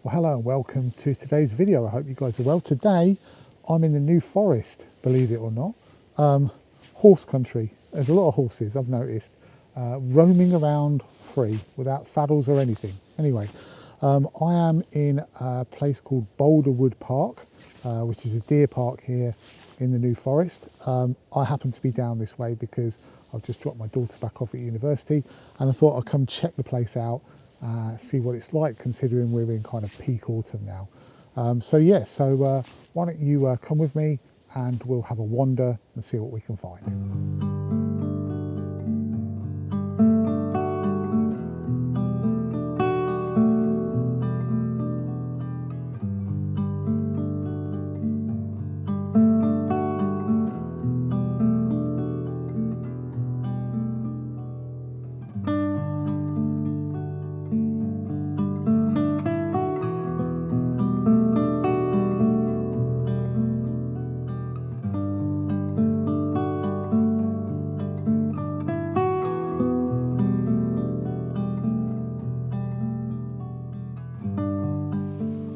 Well, hello and welcome to today's video. I hope you guys are well. Today I'm in the New Forest, believe it or not. Horse country. There's a lot of horses, I've noticed, roaming around free without saddles or anything. Anyway, I am in a place called Bolderwood Park, which is a deer park here in the New Forest. I happen to be down this way because I've just dropped my daughter back off at university, and I thought I'd come check the place out, see what it's like, considering we're in kind of peak autumn now. So why don't you come with me and we'll have a wander and see what we can find.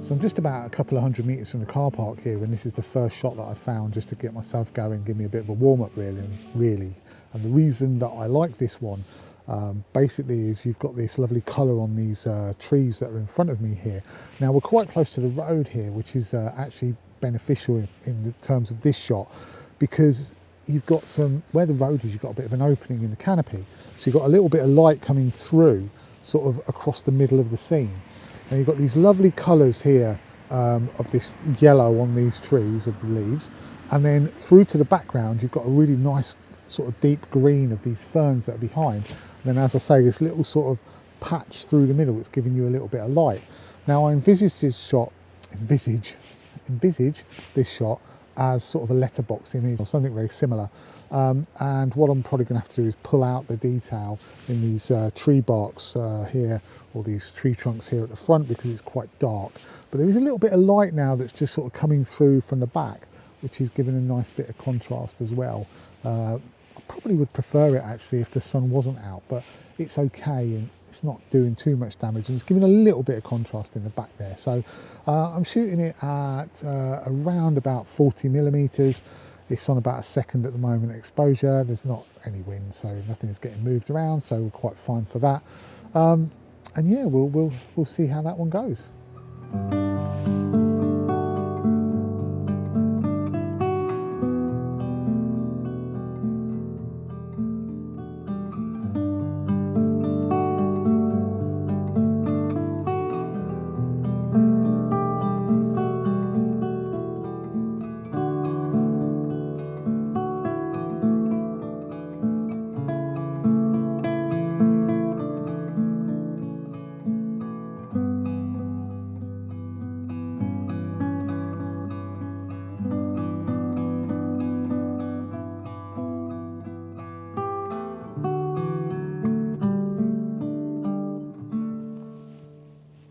So I'm just about a couple of hundred metres from the car park here, and this is the first shot that I found just to get myself going, give me a bit of a warm-up really. And the reason that I like this one basically is you've got this lovely colour on these trees that are in front of me here. Now we're quite close to the road here, which is actually beneficial in terms of this shot, because you've got where the road is, you've got a bit of an opening in the canopy. So you've got a little bit of light coming through sort of across the middle of the scene. And you've got these lovely colours here of this yellow on these trees of the leaves, and then through to the background you've got a really nice sort of deep green of these ferns that are behind, and then, as I say, this little sort of patch through the middle that's giving you a little bit of light. Now I envisage this shot as sort of a letterbox image or something very similar, and what I'm probably going to have to do is pull out the detail in these tree barks here, or these tree trunks here at the front, because it's quite dark. But there is a little bit of light now that's just sort of coming through from the back, which is giving a nice bit of contrast as well. I probably would prefer it actually if the sun wasn't out, but it's okay and it's not doing too much damage, and it's giving a little bit of contrast in the back there. So I'm shooting it at around about 40mm. It's on about a second at the moment exposure. There's not any wind, so nothing's getting moved around, so we're quite fine for that. And yeah, we'll see how that one goes.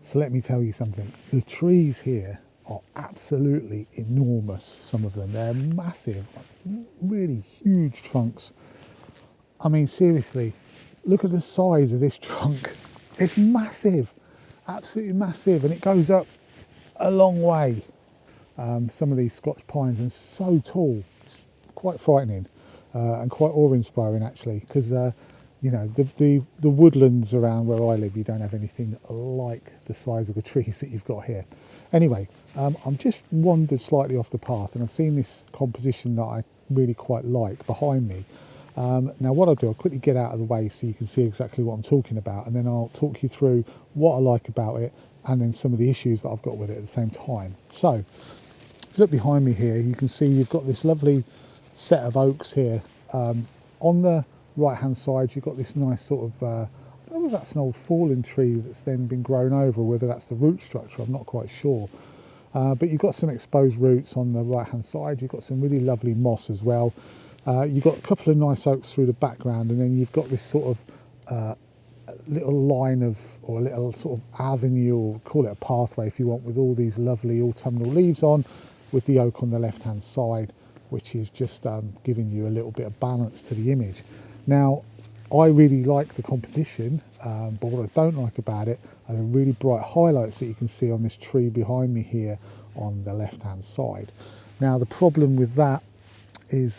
So let me tell you something, the trees here are absolutely enormous, some of them. They're massive, really huge trunks. I mean, seriously, look at the size of this trunk. It's massive, absolutely massive, and it goes up a long way. Some of these Scotch pines are so tall, it's quite frightening and quite awe-inspiring actually, because you know, the woodlands around where I live, you don't have anything like the size of the trees that you've got here. Anyway, I've just wandered slightly off the path, and I've seen this composition that I really quite like behind me. Now what I'll do, I'll quickly get out of the way so you can see exactly what I'm talking about, and then I'll talk you through what I like about it and then some of the issues that I've got with it at the same time. So, if you look behind me here, you can see you've got this lovely set of oaks here. On the right hand side you've got this nice sort of I don't know if that's an old fallen tree that's then been grown over, whether that's the root structure, I'm not quite sure, but you've got some exposed roots on the right hand side. You've got some really lovely moss as well. You've got a couple of nice oaks through the background, and then you've got this sort of little line of, or a little sort of avenue, or call it a pathway if you want, with all these lovely autumnal leaves on, with the oak on the left hand side, which is just giving you a little bit of balance to the image. Now I really like the composition, but what I don't like about it are the really bright highlights that you can see on this tree behind me here on the left hand side. Now the problem with that is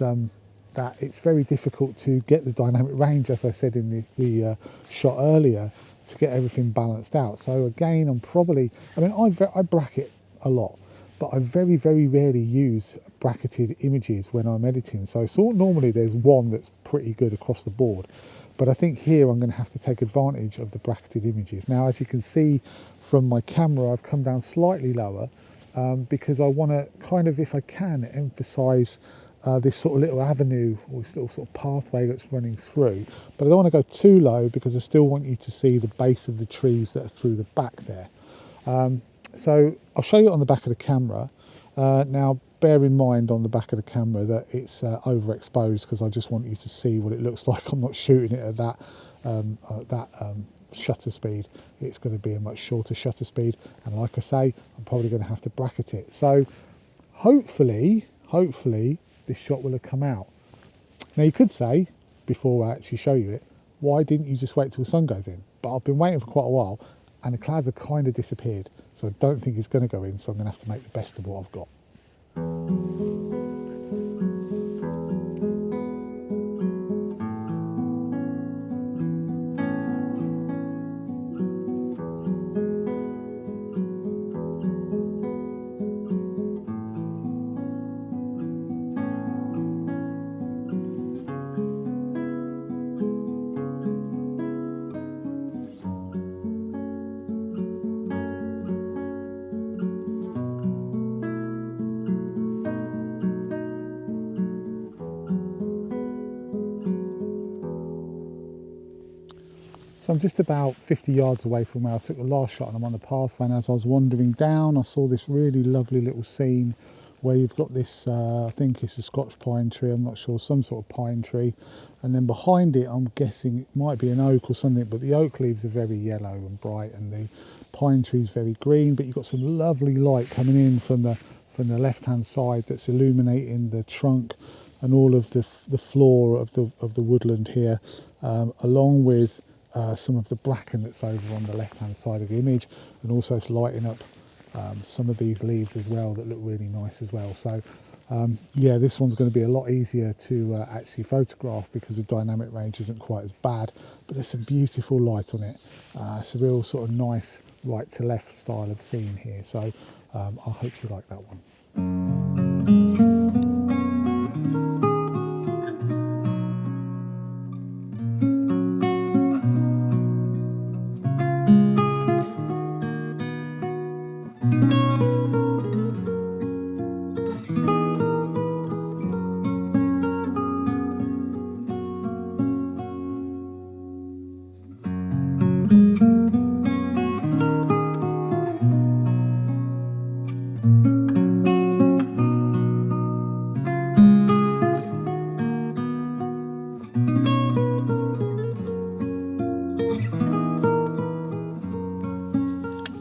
that it's very difficult to get the dynamic range, as I said in the shot earlier, to get everything balanced out. So again, I bracket a lot, but I very, very rarely use bracketed images when I'm editing. So normally there's one that's pretty good across the board. But I think here I'm going to have to take advantage of the bracketed images. Now, as you can see from my camera, I've come down slightly lower because I want to kind of, if I can, emphasize this sort of little avenue or this little sort of pathway that's running through. But I don't want to go too low because I still want you to see the base of the trees that are through the back there. So I'll show you it on the back of the camera. Now, bear in mind on the back of the camera that it's overexposed because I just want you to see what it looks like. I'm not shooting it at that shutter speed. It's going to be a much shorter shutter speed, and like I say, I'm probably going to have to bracket it. So hopefully this shot will have come out. Now you could say, before I actually show you it, why didn't you just wait till the sun goes in? But I've been waiting for quite a while and the clouds have kind of disappeared, so I don't think it's going to go in, so I'm going to have to make the best of what I've got. So I'm just about 50 yards away from where I took the last shot, and I'm on the pathway, and as I was wandering down I saw this really lovely little scene where you've got this, I think it's a Scotch pine tree, I'm not sure, some sort of pine tree, and then behind it I'm guessing it might be an oak or something, but the oak leaves are very yellow and bright and the pine tree is very green, but you've got some lovely light coming in from the left hand side that's illuminating the trunk and all of the floor of the woodland here, along with some of the bracken that's over on the left hand side of the image, and also it's lighting up some of these leaves as well that look really nice as well. So yeah, this one's going to be a lot easier to actually photograph because the dynamic range isn't quite as bad, but there's some beautiful light on it. It's a real sort of nice right to left style of scene here, so I hope you like that one.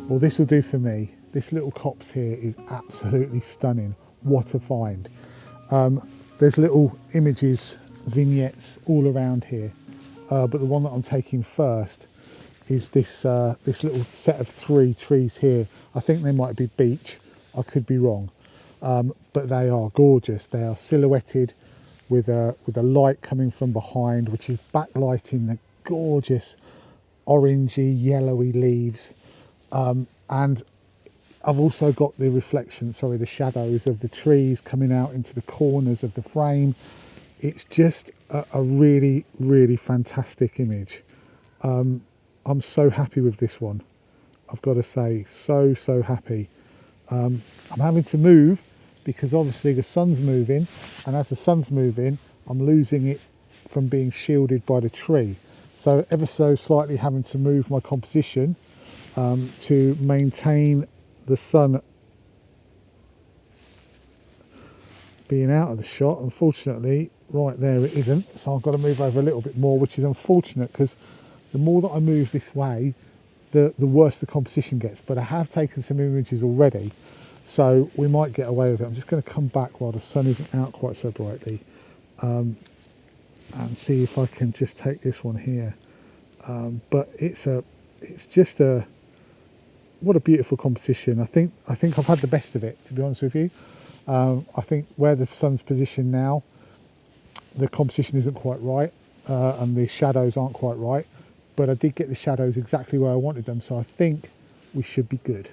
Well, this will do for me. This little copse here is absolutely stunning. What a find. There's little images, vignettes all around here, but the one that I'm taking first is this little set of 3 trees here. I think they might be beech, I could be wrong, but they are gorgeous. They are silhouetted with a light coming from behind, which is backlighting the gorgeous orangey, yellowy leaves. And I've also got the reflection, the shadows of the trees coming out into the corners of the frame. It's just a really, really fantastic image. I'm so happy with this one. I've got to say, so happy. I'm having to move because obviously the sun's moving, and as the sun's moving, I'm losing it from being shielded by the tree. So ever so slightly having to move my composition to maintain the sun being out of the shot. Unfortunately, right there it isn't, so I've got to move over a little bit more, which is unfortunate because the more that I move this way, the worse the composition gets. But I have taken some images already, so we might get away with it. I'm just going to come back while the sun isn't out quite so brightly. and see if I can just take this one here. But it's just a, what a beautiful composition. I think I've had the best of it, to be honest with you. I think where the sun's positioned now, the composition isn't quite right, and the shadows aren't quite right, but I did get the shadows exactly where I wanted them, so I think we should be good.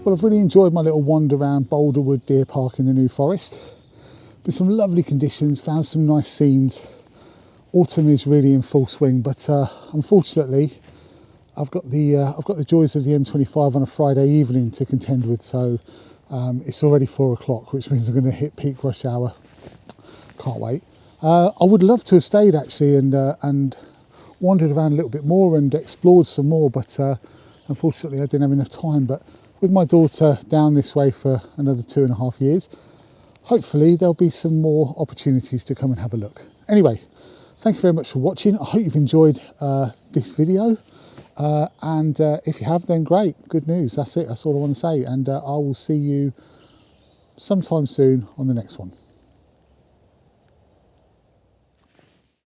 Well, I've really enjoyed my little wander around Bolderwood Deer Park in the New Forest. Been some lovely conditions, found some nice scenes. Autumn is really in full swing, but unfortunately, I've got the joys of the M25 on a Friday evening to contend with. So it's already 4 o'clock, which means I'm going to hit peak rush hour. Can't wait. I would love to have stayed actually and wandered around a little bit more and explored some more, but unfortunately I didn't have enough time. But with my daughter down this way for another 2.5 years, hopefully there'll be some more opportunities to come and have a look. Anyway, thank you very much for watching. I hope you've enjoyed this video, and if you have, then great, good news. That's it, that's all I want to say, and I will see you sometime soon on the next one.